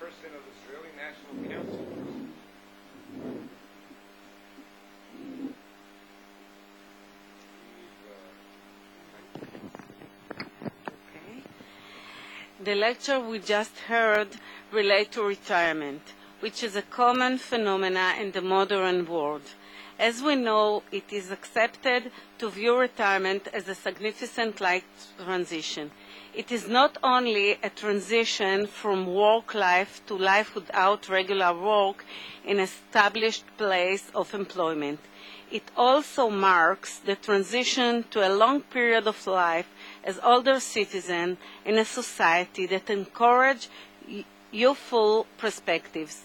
chairperson of the Israeli National Council. The lecture we just heard relates to retirement, which is a common phenomenon in the modern world. As we know, it is accepted to view retirement as a significant life transition. It is not only a transition from work life to life without regular work in an established place of employment. It also marks the transition to a long period of life as older citizens in a society that encourage youthful perspectives.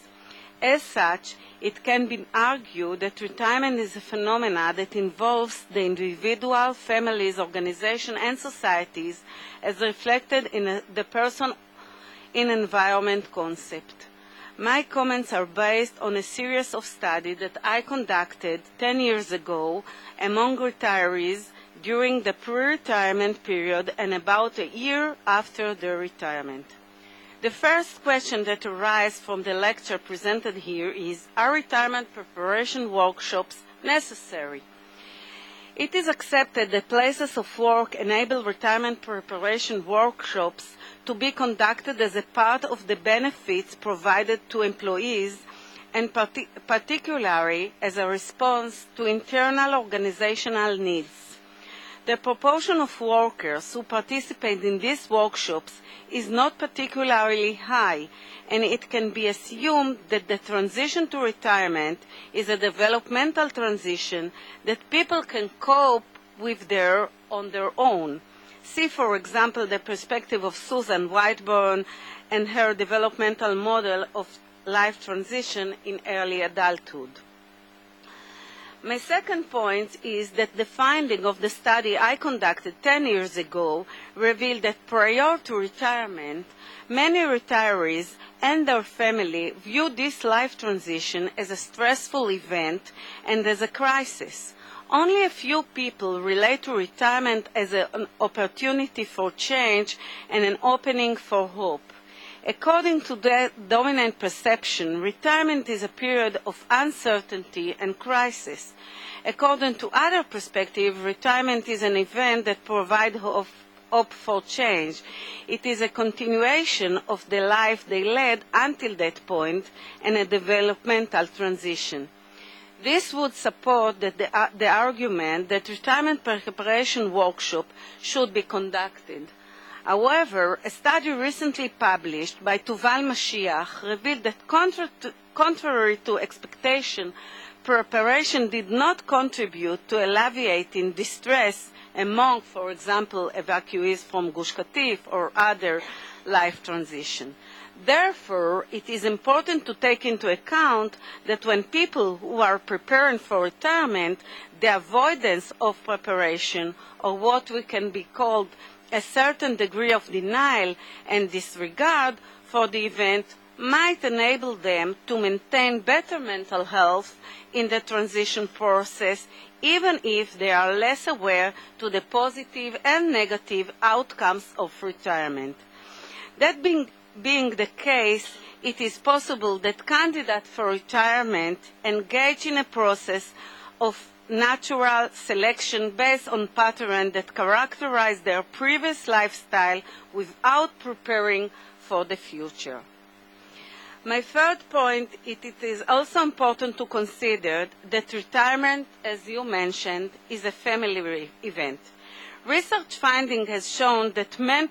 As such, it can be argued that retirement is a phenomenon that involves the individual, families, organizations, and societies as reflected in the person in environment concept. My comments are based on a series of studies that I conducted 10 years ago among retirees during the pre-retirement period and about a year after their retirement. The first question that arises from the lecture presented here is, are retirement preparation workshops necessary? It is accepted that places of work enable retirement preparation workshops to be conducted as a part of the benefits provided to employees and particularly as a response to internal organizational needs. The proportion of workers who participate in these workshops is not particularly high, and it can be assumed that the transition to retirement is a developmental transition that people can cope with on their own. See, for example, the perspective of Susan Whiteburn and her developmental model of life transition in early adulthood. My second point is that the finding of the study I conducted 10 years ago revealed that prior to retirement, many retirees and their family view this life transition as a stressful event and as a crisis. Only a few people relate to retirement as an opportunity for change and an opening for hope. According to the dominant perception, retirement is a period of uncertainty and crisis. According to other perspectives, retirement is an event that provides hope for change. It is a continuation of the life they led until that point and a developmental transition. This would support the argument that retirement preparation workshops should be conducted. However, a study recently published by Tuval Mashiach revealed that contrary to expectation, preparation did not contribute to alleviating distress among, for example, evacuees from Gush Katif or other life transition. Therefore, it is important to take into account that when people who are preparing for retirement, the avoidance of preparation, or what we can be called a certain degree of denial and disregard for the event, might enable them to maintain better mental health in the transition process, even if they are less aware to the positive and negative outcomes of retirement. That being the case, it is possible that candidates for retirement engage in a process of natural selection based on patterns that characterize their previous lifestyle without preparing for the future. My third point is it is also important to consider that retirement, as you mentioned, is a family event. Research finding has shown that men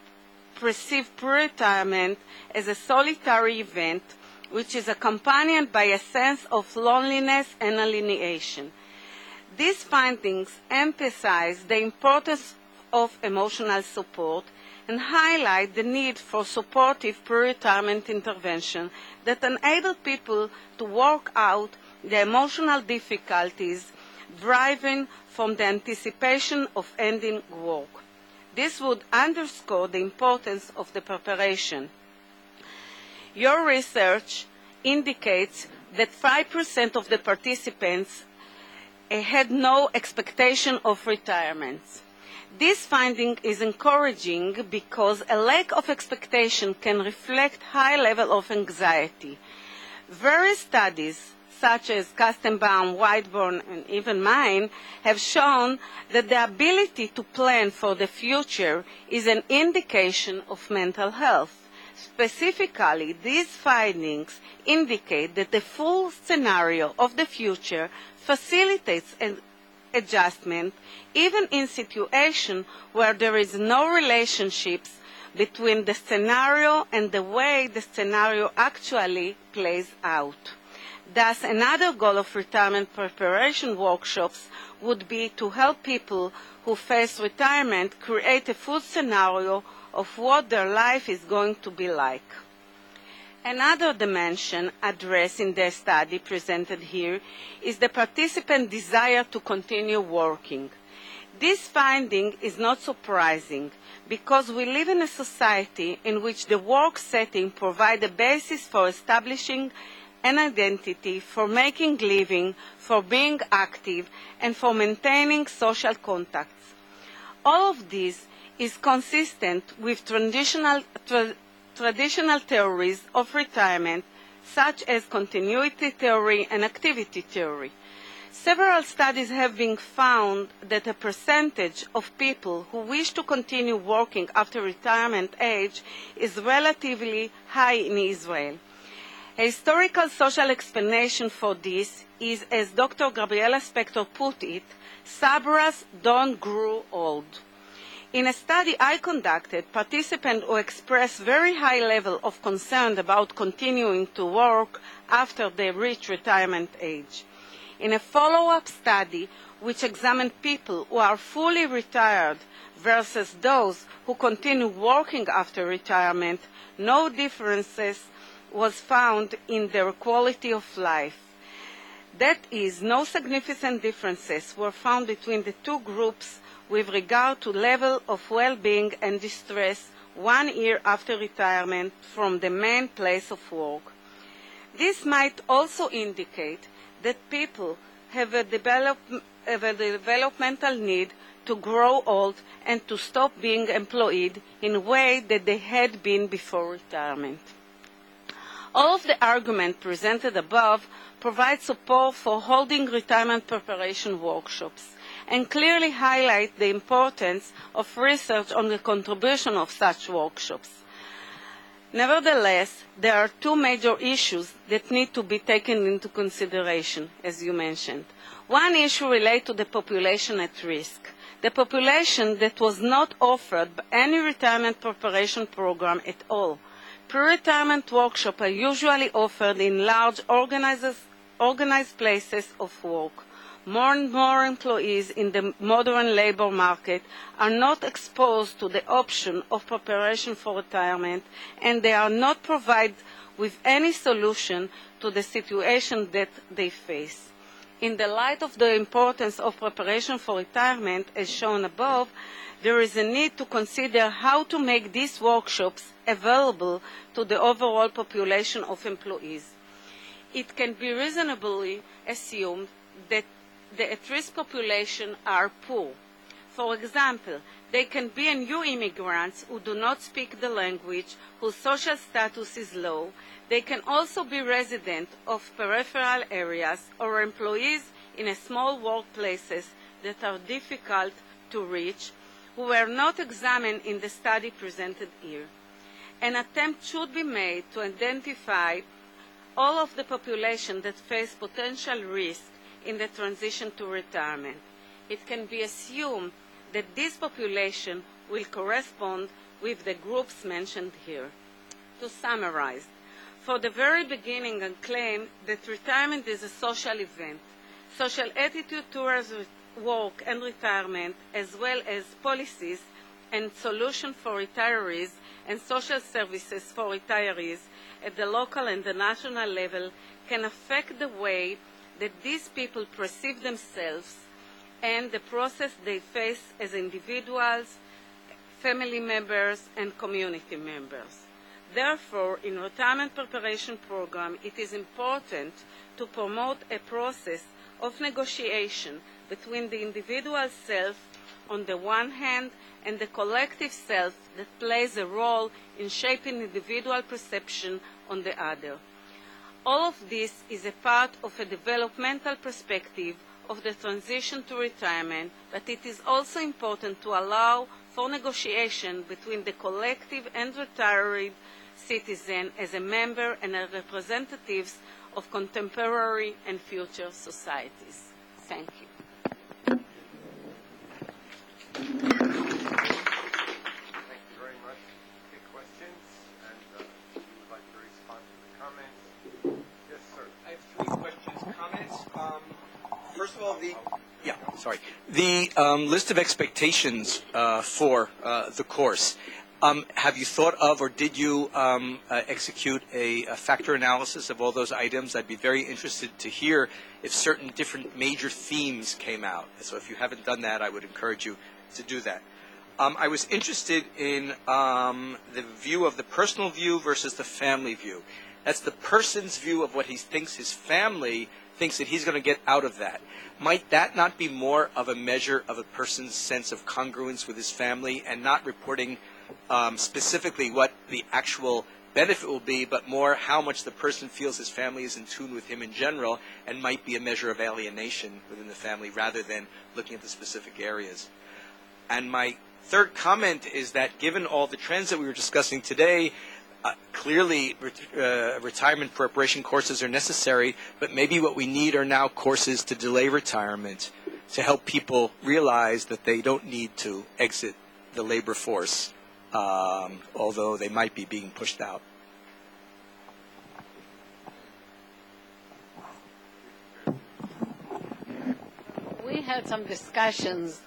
perceive pre-retirement as a solitary event, which is accompanied by a sense of loneliness and alienation. These findings emphasize the importance of emotional support and highlight the need for supportive pre-retirement intervention that enable people to work out the emotional difficulties deriving from the anticipation of ending work. This would underscore the importance of the preparation. Your research indicates that 5% of the participants had no expectation of retirement. This finding is encouraging because a lack of expectation can reflect high level of anxiety. Various studies, such as Kastenbaum, Whiteburn, and even mine, have shown that the ability to plan for the future is an indication of mental health. Specifically, these findings indicate that the full scenario of the future facilitates an adjustment even in situations where there is no relationships between the scenario and the way the scenario actually plays out. Thus, another goal of retirement preparation workshops would be to help people who face retirement create a full scenario of what their life is going to be like. Another dimension addressed in the study presented here is the participant desire to continue working. This finding is not surprising because we live in a society in which the work setting provides a basis for establishing an identity, for making living, for being active, and for maintaining social contacts. All of this is consistent with traditional theories of retirement, such as continuity theory and activity theory. Several studies have been found that a percentage of people who wish to continue working after retirement age is relatively high in Israel. A historical social explanation for this is, as Dr. Gabriela Spector put it, Sabras don't grow old. In a study I conducted, participants who expressed very high level of concern about continuing to work after they reach retirement age. In a follow-up study which examined people who are fully retired versus those who continue working after retirement, no differences was found in their quality of life. That is, no significant differences were found between the two groups with regard to level of well-being and distress 1 year after retirement from the main place of work. This might also indicate that people have a developmental need to grow old and to stop being employed in a way that they had been before retirement. All of the arguments presented above provide support for holding retirement preparation workshops and clearly highlight the importance of research on the contribution of such workshops. Nevertheless, there are two major issues that need to be taken into consideration, as you mentioned. One issue relates to the population at risk. The population that was not offered any retirement preparation program at all. Pre-retirement workshops are usually offered in large organized places of work. More and more employees in the modern labor market are not exposed to the option of preparation for retirement, and they are not provided with any solution to the situation that they face. In the light of the importance of preparation for retirement, as shown above, there is a need to consider how to make these workshops available to the overall population of employees. It can be reasonably assumed that the at-risk population are poor. For example, they can be new immigrants who do not speak the language, whose social status is low. They can also be residents of peripheral areas or employees in small workplaces that are difficult to reach, who were not examined in the study presented here. An attempt should be made to identify all of the population that face potential risk in the transition to retirement. It can be assumed that this population will correspond with the groups mentioned here. To summarize, for the very beginning I claim that retirement is a social event. Social attitude towards work and retirement, as well as policies and solutions for retirees and social services for retirees at the local and the national level, can affect the way that these people perceive themselves and the process they face as individuals, family members, and community members. Therefore, in retirement preparation program, it is important to promote a process of negotiation between the individual self on the one hand and the collective self that plays a role in shaping individual perception on the other. All of this is a part of a developmental perspective of the transition to retirement, but it is also important to allow for negotiation between the collective and retired citizen as a member and as representatives of contemporary and future societies. Thank you. Thank you very much. Good questions, and if you would like to respond to the comments. Yes, sir. I have three questions, comments. First of all, the list of expectations for the course. Have you thought of, or did you execute a factor analysis of all those items? I'd be very interested to hear if certain different major themes came out. So if you haven't done that, I would encourage you to do that. I was interested in the view of the personal view versus the family view. That's the person's view of what he thinks his family thinks that he's going to get out of that. Might that not be more of a measure of a person's sense of congruence with his family and not reporting specifically what the actual benefit will be, but more how much the person feels his family is in tune with him in general, and might be a measure of alienation within the family rather than looking at the specific areas. And my third comment is that given all the trends that we were discussing today, clearly retirement preparation courses are necessary, but maybe what we need are now courses to delay retirement, to help people realize that they don't need to exit the labor force, although they might be being pushed out. We had some discussions.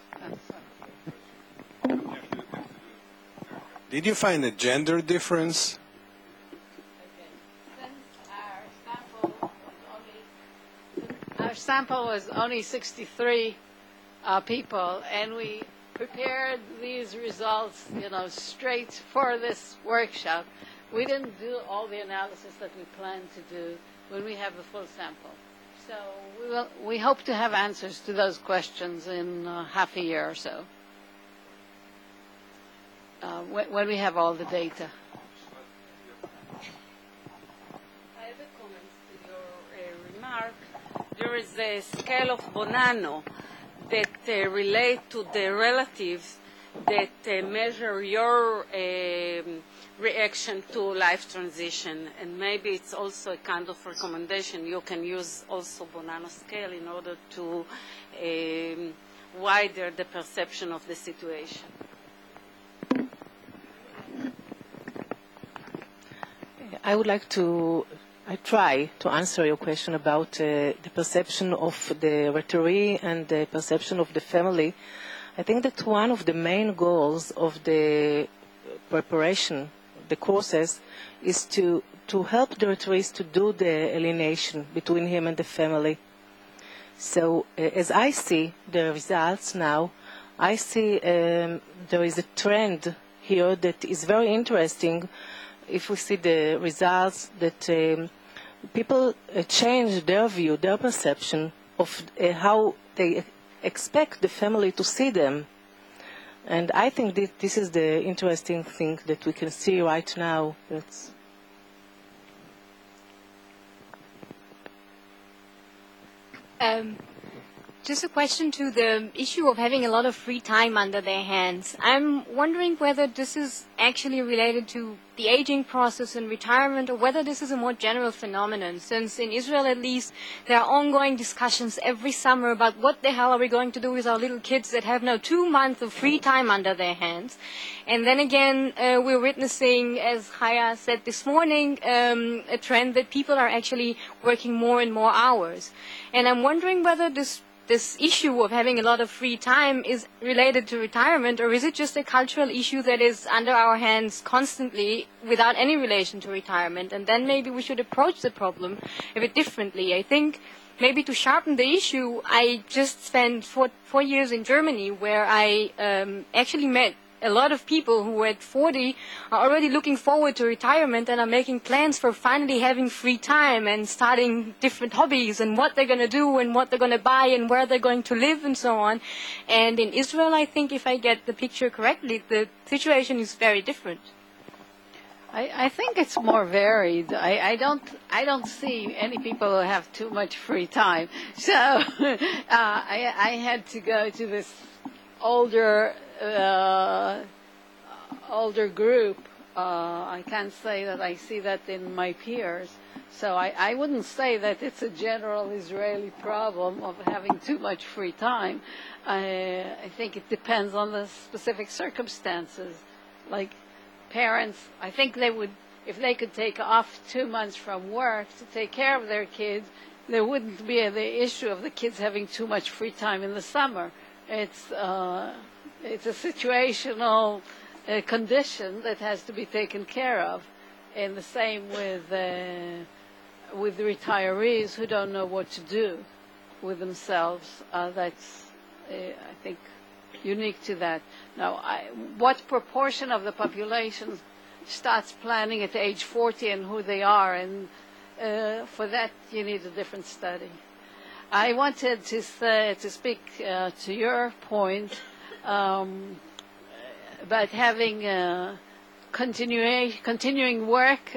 Did you find a gender difference? Our sample was only 63 people, and we prepared these results, straight for this workshop. We didn't do all the analysis that we planned to do when we have the full sample. So we hope to have answers to those questions in half a year or so, when we have all the data. I have a comment to your remark. There is a scale of Bonanno that relate to the relatives that measure your reaction to life transition, and maybe it's also a kind of recommendation. You can use also Bonanno scale in order to widen the perception of the situation. I would like to try to answer your question about the perception of the retiree and the perception of the family. I think that one of the main goals of the preparation, the courses, is to help the retirees to do the alienation between him and the family. So as I see the results now, I see there is a trend here that is very interesting. If we see the results that people change their view, their perception of how they expect the family to see them. And I think that this is the interesting thing that we can see right now. Just a question to the issue of having a lot of free time under their hands. I'm wondering whether this is actually related to the aging process and retirement, or whether this is a more general phenomenon, since in Israel at least there are ongoing discussions every summer about what the hell are we going to do with our little kids that have now 2 months of free time under their hands. And then again, we're witnessing, as Chaya said this morning, a trend that people are actually working more and more hours. And I'm wondering whether this issue of having a lot of free time is related to retirement, or is it just a cultural issue that is under our hands constantly without any relation to retirement? And then maybe we should approach the problem a bit differently. I think maybe to sharpen the issue, I just spent 4 years in Germany, where I actually met a lot of people who at 40 are already looking forward to retirement and are making plans for finally having free time and starting different hobbies and what they're going to do and what they're going to buy and where they're going to live and so on. And in Israel, I think if I get the picture correctly, the situation is very different. I think it's more varied. I don't see any people who have too much free time. So I had to go to this older group. I can't say that I see that in my peers. So I wouldn't say that it's a general Israeli problem of having too much free time. I think it depends on the specific circumstances. Like parents, I think they would, if they could take off 2 months from work to take care of their kids, there wouldn't be the issue of the kids having too much free time in the summer. It's a situational condition that has to be taken care of. And the same with retirees who don't know what to do with themselves. That's, I think, unique to that. Now, what proportion of the population starts planning at age 40 and who they are, and for that you need a different study. I wanted to speak to your point about having continuing work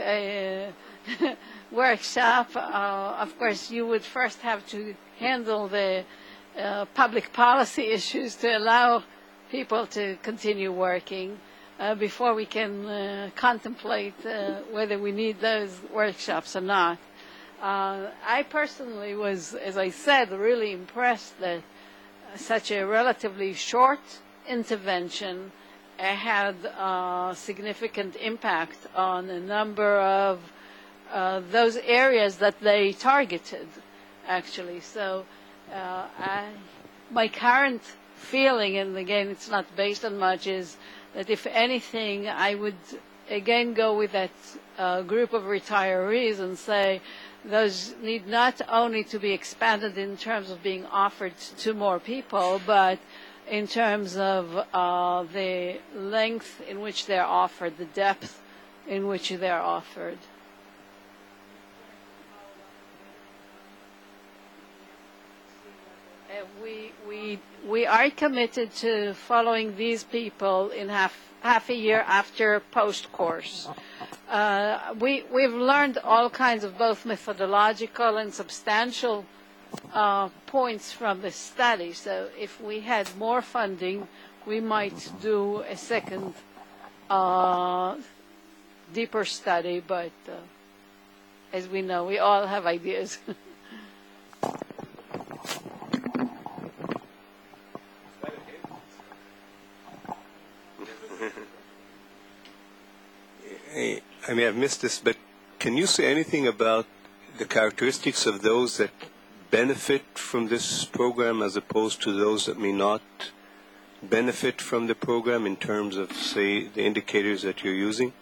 workshop. Of course, you would first have to handle the public policy issues to allow people to continue working before we can contemplate whether we need those workshops or not. I personally was, as I said, really impressed that such a relatively short intervention had a significant impact on a number of those areas that they targeted, actually. So my current feeling, and again it's not based on much, is that if anything I would again go with that group of retirees and say those need not only to be expanded in terms of being offered to more people, but in terms of the length in which they're offered, the depth in which they're offered. We are committed to following these people in half a year after post-course. We've learned all kinds of both methodological and substantial points from this study. So if we had more funding, we might do a second deeper study, but as we know, we all have ideas. I may have missed this, but can you say anything about the characteristics of those that benefit from this program as opposed to those that may not benefit from the program in terms of, say, the indicators that you're using?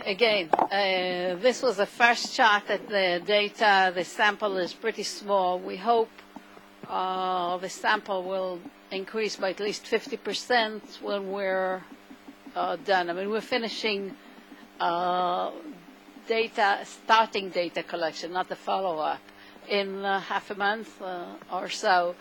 Again, this was the first shot at the data. The sample is pretty small. We hope the sample will increase by at least 50% when we're done. I mean, we're finishing starting data collection, not the follow-up, in half a month or so.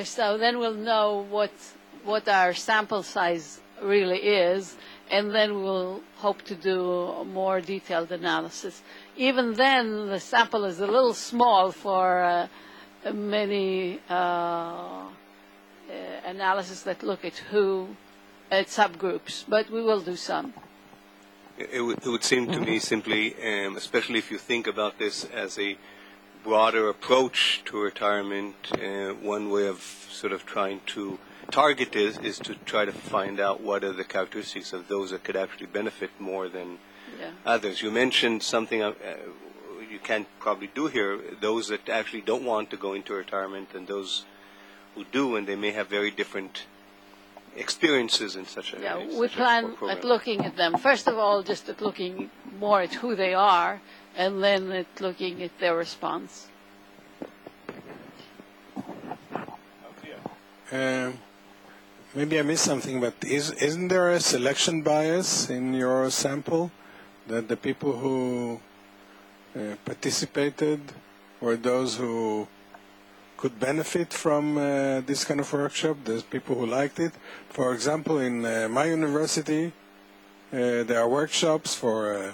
So then we'll know what our sample size really is, and then we'll hope to do a more detailed analysis. Even then, the sample is a little small for many analysis that look at subgroups, but we will do some. It would seem to me simply, especially if you think about this as a broader approach to retirement, one way of sort of trying to target is to try to find out what are the characteristics of those that could actually benefit more than others. You mentioned something you can't probably do here, those that actually don't want to go into retirement and those who do, and they may have very different experiences in such a we plan at looking at them. First of all, just at looking more at who they are, and then at looking at their response. maybe I missed something, but isn't there a selection bias in your sample that the people who participated were those who could benefit from this kind of workshop? There's people who liked it. For example, in my university, there are workshops for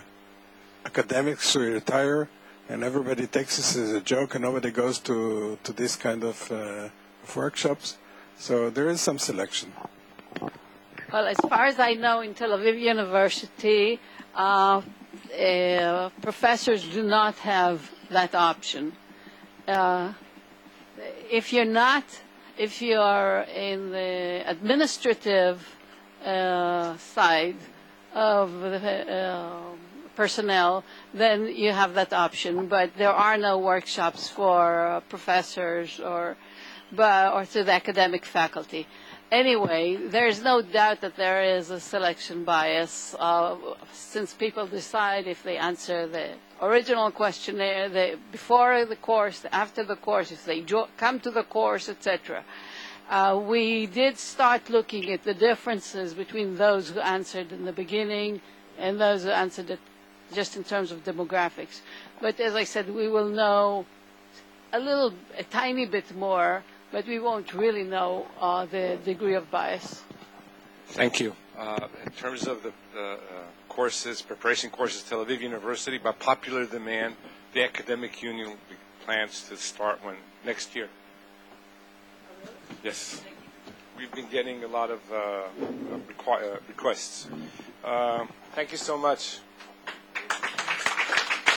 academics who retire, and everybody takes this as a joke, and nobody goes to this kind of workshops. So there is some selection. Well, as far as I know, in Tel Aviv University, professors do not have that option. If you are in the administrative side of the personnel, then you have that option. But there are no workshops for professors or to the academic faculty. Anyway, there's no doubt that there is a selection bias since people decide if they answer the original questionnaire before the course, after the course, if they come to the course, etc. We did start looking at the differences between those who answered in the beginning and those who answered it just in terms of demographics. But as I said, we will know a tiny bit more, but we won't really know the degree of bias. Thank you. In terms of the courses, preparation courses, Tel Aviv University, by popular demand, the academic union plans to start one next year. Yes. We've been getting a lot of requests. Thank you so much.